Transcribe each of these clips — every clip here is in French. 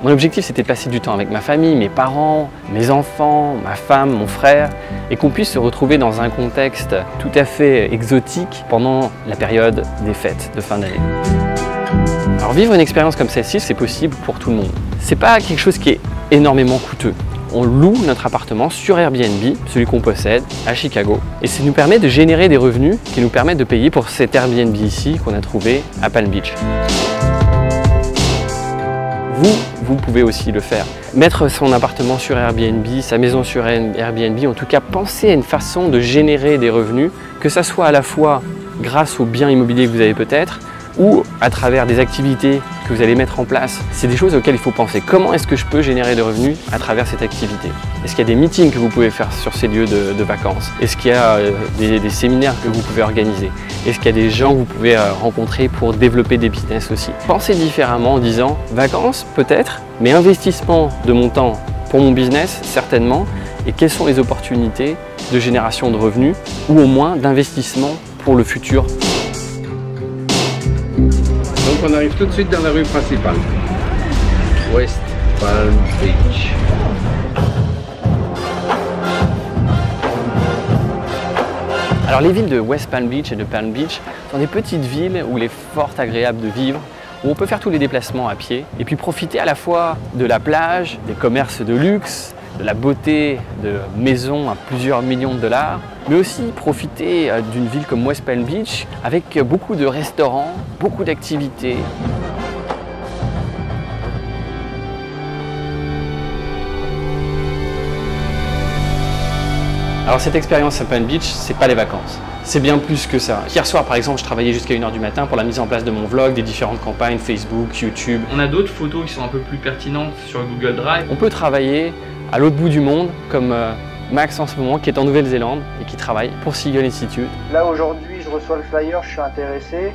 Mon objectif, c'était de passer du temps avec ma famille, mes parents, mes enfants, ma femme, mon frère, et qu'on puisse se retrouver dans un contexte tout à fait exotique pendant la période des fêtes de fin d'année. Alors vivre une expérience comme celle-ci, c'est possible pour tout le monde. C'est pas quelque chose qui est énormément coûteux. On loue notre appartement sur Airbnb, celui qu'on possède, à Chicago. Et ça nous permet de générer des revenus qui nous permettent de payer pour cet Airbnb ici qu'on a trouvé à Palm Beach. Vous pouvez aussi le faire. Mettre son appartement sur Airbnb, sa maison sur Airbnb, en tout cas penser à une façon de générer des revenus, que ça soit à la fois grâce aux biens immobiliers que vous avez peut-être, ou à travers des activités que vous allez mettre en place. C'est des choses auxquelles il faut penser. Comment est-ce que je peux générer des revenus à travers cette activité? Est-ce qu'il y a des meetings que vous pouvez faire sur ces lieux de vacances? Est-ce qu'il y a des séminaires que vous pouvez organiser? Est-ce qu'il y a des gens que vous pouvez rencontrer pour développer des business aussi? Pensez différemment en disant vacances peut-être, mais investissement de mon temps pour mon business certainement, et quelles sont les opportunités de génération de revenus ou au moins d'investissement pour le futur. Donc on arrive tout de suite dans la rue principale. West Palm Beach. Alors les villes de West Palm Beach et de Palm Beach sont des petites villes où il est fort agréable de vivre, où on peut faire tous les déplacements à pied et puis profiter à la fois de la plage, des commerces de luxe, de la beauté de maisons à plusieurs millions de dollars, mais aussi profiter d'une ville comme West Palm Beach avec beaucoup de restaurants, beaucoup d'activités. Alors cette expérience à Palm Beach, c'est pas les vacances. C'est bien plus que ça. Hier soir, par exemple, je travaillais jusqu'à 1 h du matin pour la mise en place de mon vlog, des différentes campagnes Facebook, YouTube. On a d'autres photos qui sont un peu plus pertinentes sur Google Drive. On peut travailler à l'autre bout du monde, comme Max en ce moment, qui est en Nouvelle-Zélande et qui travaille pour Seagull Institute. Là, aujourd'hui, je reçois le flyer, je suis intéressé.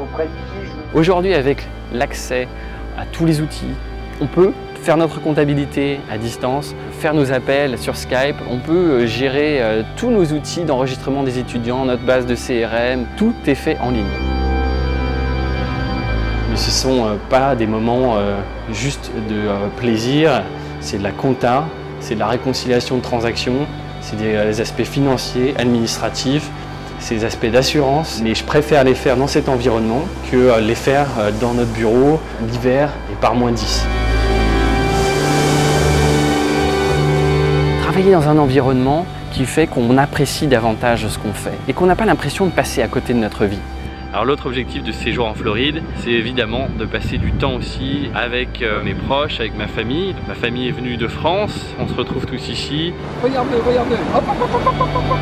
Auprès de qui Aujourd'hui, avec l'accès à tous les outils, on peut faire notre comptabilité à distance, faire nos appels sur Skype, on peut gérer tous nos outils d'enregistrement des étudiants, notre base de CRM, tout est fait en ligne. Mais ce ne sont pas des moments juste de plaisir, c'est de la compta, c'est de la réconciliation de transactions, c'est des aspects financiers, administratifs, c'est des aspects d'assurance, mais je préfère les faire dans cet environnement que les faire dans notre bureau l'hiver et par -10. Travailler dans un environnement qui fait qu'on apprécie davantage ce qu'on fait et qu'on n'a pas l'impression de passer à côté de notre vie. Alors l'autre objectif de ce séjour en Floride, c'est évidemment de passer du temps aussi avec mes proches, avec ma famille. Ma famille est venue de France, on se retrouve tous ici. Regardez, regardez. Hop, hop, hop, hop, hop, hop.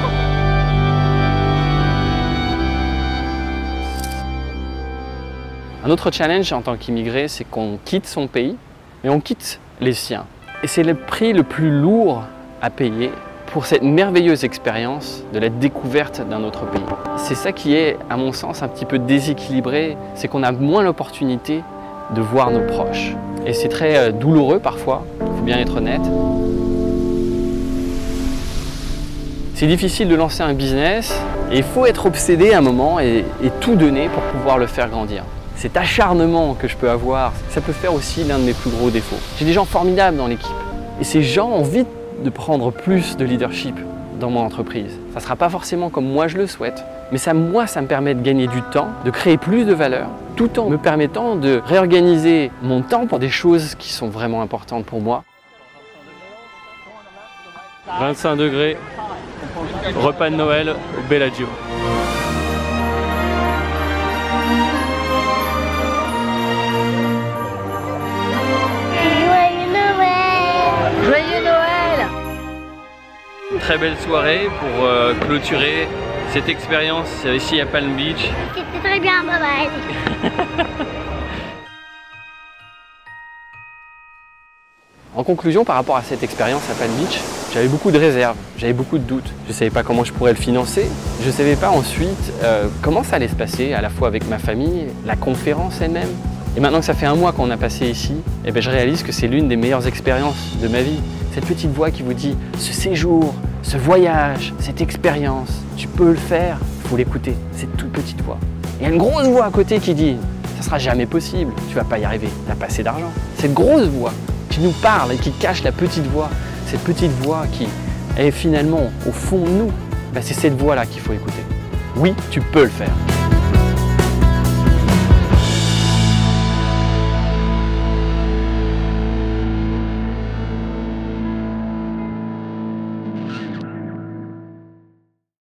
Un autre challenge en tant qu'immigré, c'est qu'on quitte son pays, mais on quitte les siens. Et c'est le prix le plus lourd à payer pour cette merveilleuse expérience de la découverte d'un autre pays. C'est ça qui est, à mon sens, un petit peu déséquilibré, c'est qu'on a moins l'opportunité de voir nos proches. Et c'est très douloureux parfois, il faut bien être honnête. C'est difficile de lancer un business et il faut être obsédé à un moment et tout donner pour pouvoir le faire grandir. Cet acharnement que je peux avoir, ça peut faire aussi l'un de mes plus gros défauts. J'ai des gens formidables dans l'équipe et ces gens ont envie de prendre plus de leadership dans mon entreprise. Ça ne sera pas forcément comme moi je le souhaite, mais ça me permet de gagner du temps, de créer plus de valeur, tout en me permettant de réorganiser mon temps pour des choses qui sont vraiment importantes pour moi. 25 degrés, repas de Noël au Bellagio. Joyeux Noël! Très belle soirée pour clôturer cette expérience ici à Palm Beach. C'était très bien, bye bye! En conclusion, par rapport à cette expérience à Palm Beach, j'avais beaucoup de réserves, j'avais beaucoup de doutes. Je ne savais pas comment je pourrais le financer. Je ne savais pas ensuite comment ça allait se passer, à la fois avec ma famille, la conférence elle-même. Et maintenant que ça fait 1 mois qu'on a passé ici, eh bien, je réalise que c'est l'une des meilleures expériences de ma vie. Cette petite voix qui vous dit « ce séjour, ce voyage, cette expérience, tu peux le faire », il faut l'écouter, cette toute petite voix. Et il y a une grosse voix à côté qui dit « ça ça sera jamais possible, tu vas pas y arriver, tu n'as pas assez d'argent. Cette grosse voix qui nous parle et qui cache la petite voix, cette petite voix qui est finalement au fond de nous, c'est cette voix-là qu'il faut écouter. Oui, tu peux le faire.